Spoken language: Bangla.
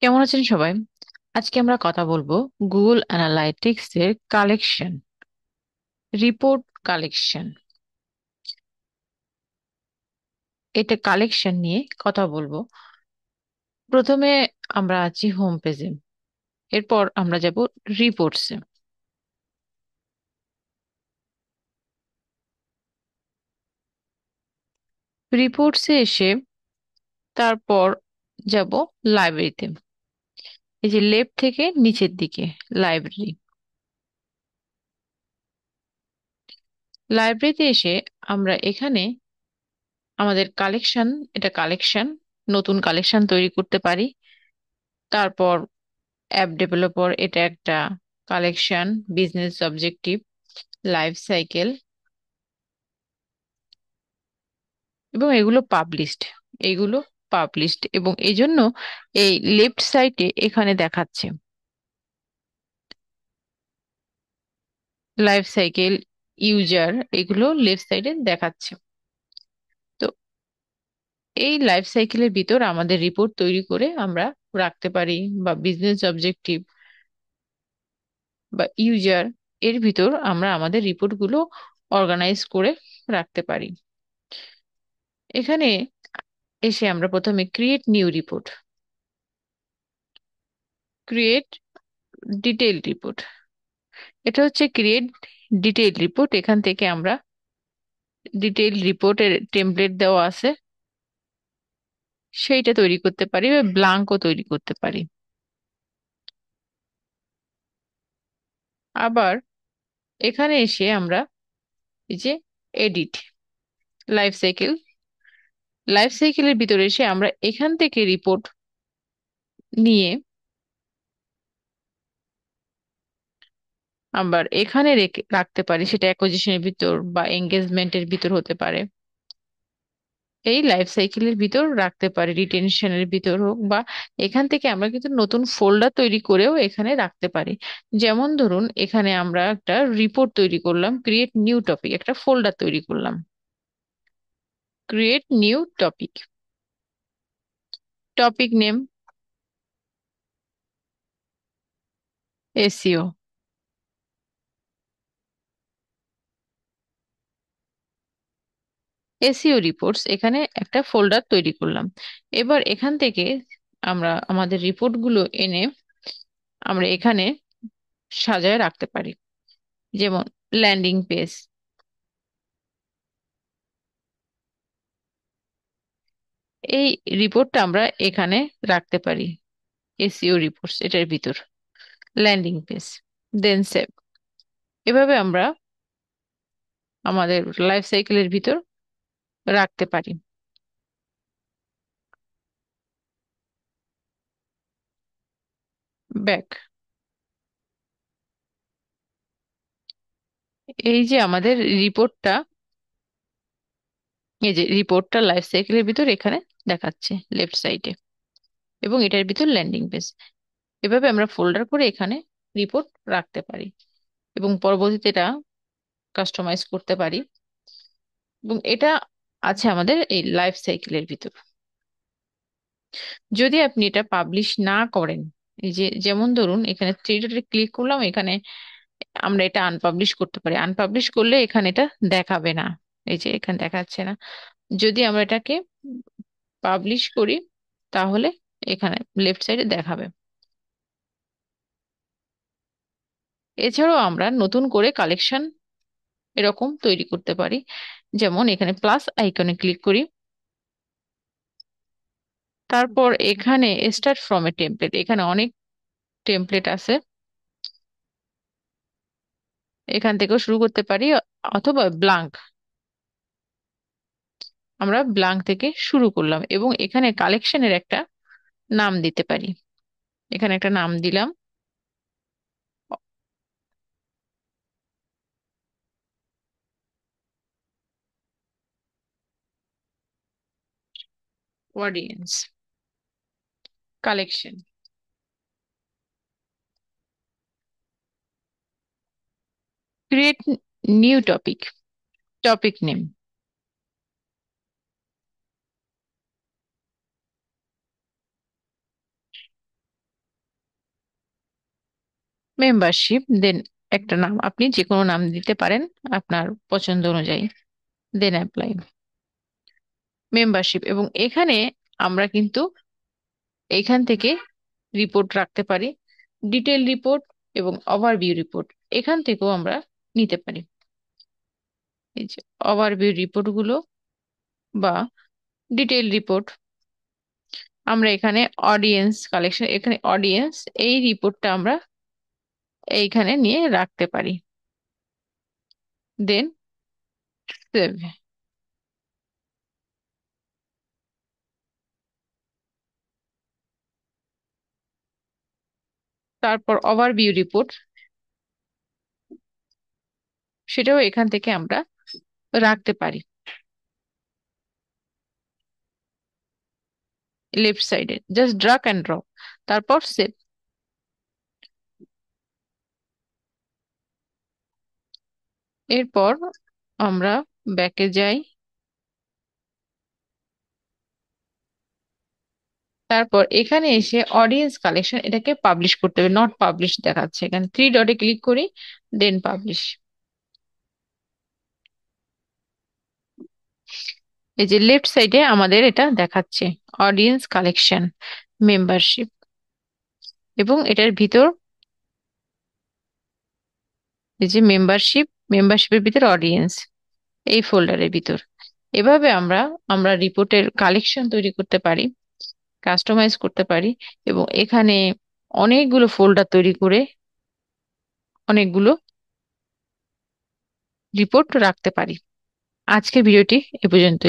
কেমন আছেন সবাই? আজকে আমরা কথা বলবো গুগল অ্যানালাইটিক্স এর কালেকশন, রিপোর্ট কালেকশন। এটা কালেকশন নিয়ে কথা বলবো। প্রথমে আমরা আছি হোম পেজে, এরপর আমরা যাব রিপোর্টসে। রিপোর্টসে এসে তারপর যাব লাইব্রেরিতে। এই যে লেফট থেকে নিচের দিকে লাইব্রেরি। লাইব্রেরিতে এসে আমরা এখানে আমাদের কালেকশন, এটা কালেকশন, নতুন কালেকশন তৈরি করতে পারি। তারপর অ্যাপ ডেভেলপার, এটা একটা collection. Business objective, life cycle, এবং এগুলো পাবলিশড এবং এই জন্য এই লেফট সাইডে এখানে দেখাচ্ছে লাইফ সাইকেল, ইউজার, এগুলো লেফট সাইডে দেখাচ্ছে। তো এই লাইফ সাইকেলের ভিতর আমাদের রিপোর্ট তৈরি করে আমরা রাখতে পারি, বা বিজনেস অবজেক্টিভ বা ইউজার এর ভিতর আমরা আমাদের রিপোর্টগুলো অর্গানাইজ করে রাখতে পারি। এখানে এসে আমরা প্রথমে create new report, create detail report, এটা হচ্ছে ক্রিয়েট ডিটেইল রিপোর্ট। এখান থেকে আমরা ডিটেইল রিপোর্টের টেমপ্লেট দেওয়া আছে, সেইটা তৈরি করতে পারি বা ব্লাঙ্কও তৈরি করতে পারি। আবার এখানে এসে আমরা এই যে এডিট লাইফ সাইকেল, লাইফ সাইকেলের ভিতরে এসে আমরা এখান থেকে রিপোর্ট নিয়ে আবার এখানে রেখে রাখতে পারি, সেটা অ্যাকুইজিশনের ভিতর বা এঙ্গেজমেন্টের ভিতর হতে পারে। এই লাইফ সাইকেলের ভিতর রাখতে পারি, রিটেনশনের ভিতর হোক, বা এখান থেকে আমরা কিন্তু নতুন ফোল্ডার তৈরি করেও এখানে রাখতে পারি। যেমন ধরুন, এখানে আমরা একটা রিপোর্ট তৈরি করলাম, ক্রিয়েট নিউ টপিক, একটা ফোল্ডার তৈরি করলাম, create new topic, topic name SEO, SEO reports, এখানে একটা ফোল্ডার তৈরি করলাম। এবার এখান থেকে আমরা আমাদের রিপোর্টগুলো এনে আমরা এখানে সাজায় রাখতে পারি। যেমন ল্যান্ডিং পেজ, এই রিপোর্টটা আমরা এখানে রাখতে পারি, এসইও রিপোর্টস এটার ভিতর, ল্যান্ডিং পেজ, দেন সেভ। এভাবে আমরা আমাদের লাইফ সাইকেলের ভিতর রাখতে পারি। ব্যাক, এই যে আমাদের রিপোর্টটা, এই যে রিপোর্টটা লাইফ সাইকেলের ভিতর এখানে দেখাচ্ছে লেফট সাইডে, এবং এটার ভিতর ল্যান্ডিং পেজ। এভাবে আমরা ফোল্ডার করে এখানে রিপোর্ট রাখতে পারি এবং পরবর্তীতে এটা কাস্টমাইজ করতে পারি। এবং এটা আছে আমাদের এই লাইফ সাইকেলের ভিতর। যদি আপনি এটা পাবলিশ না করেন, এই যে যেমন ধরুন এখানে থ্রি ডটে ক্লিক করলাম, এখানে আমরা এটা আনপাবলিশ করতে পারি। আনপাবলিশ করলে এখানে এটা দেখাবে না, এই যে এখানে দেখাচ্ছে না। যদি আমরা এটাকে পাবলিশ করি তাহলে এখানে লেফট সাইডে দেখাবে। এছাড়াও আমরা নতুন করে কালেকশন এরকম তৈরি করতে পারি। যেমন এখানে প্লাস আইকনে ক্লিক করি, তারপর এখানে স্টার্ট ফ্রম এ টেমপ্লেট, এখানে অনেক টেমপ্লেট আছে, এখান থেকেও শুরু করতে পারি। অথবা ব্লাঙ্ক, আমরা ব্লাঙ্ক থেকে শুরু করলাম এবং এখানে কালেকশনের একটা নাম দিতে পারি। এখানে একটা নাম দিলাম, audience collection, create new topic, topic name. Membership, then একটা নাম, আপনি যে কোনো নাম দিতে পারেন আপনার পছন্দ অনুযায়ী, দেন অ্যাপ্লাই। মেম্বারশিপ, এবং এখানে আমরা কিন্তু এইখান থেকে রিপোর্ট রাখতে পারি, ডিটেল রিপোর্ট এবং ওভারভিউ রিপোর্ট এখান থেকেও আমরা নিতে পারি। এই যে ওভারভিউ রিপোর্ট গুলো বা ডিটেল রিপোর্ট, আমরা এখানে অডিয়েন্স কালেকশন, এখানে অডিয়েন্স, এই রিপোর্টটা আমরা এইখানে নিয়ে রাখতে পারি, দেন সেভ। তারপর ওভারভিউ রিপোর্ট, সেটাও এখান থেকে আমরা রাখতে পারি লেফট সাইডে, জাস্ট ড্রাগ অ্যান্ড ড্রপ, তারপর সেভ। এরপর আমরা ব্যাকে যাই, তারপর এখানে এসে অডিয়েন্স কালেকশন এটাকে পাবলিশ করতে হবে, নট পাবলিশ দেখাচ্ছে, এখানে থ্রি ডটে ক্লিক করি, দেন পাবলিশ। এই যে লেফট সাইডে আমাদের এটা দেখাচ্ছে অডিয়েন্স কালেকশন মেম্বারশিপ, এবং এটার ভিতর এই যে মেম্বারশিপ, মেম্বারশিপের ভিতর অডিয়েন্স, এই ফোল্ডারের ভিতর। এভাবে আমরা আমরা রিপোর্টের কালেকশন তৈরি করতে পারি, কাস্টমাইজ করতে পারি, এবং এখানে অনেকগুলো ফোল্ডার তৈরি করে অনেকগুলো রিপোর্ট রাখতে পারি। আজকের ভিডিওটি এ পর্যন্তই।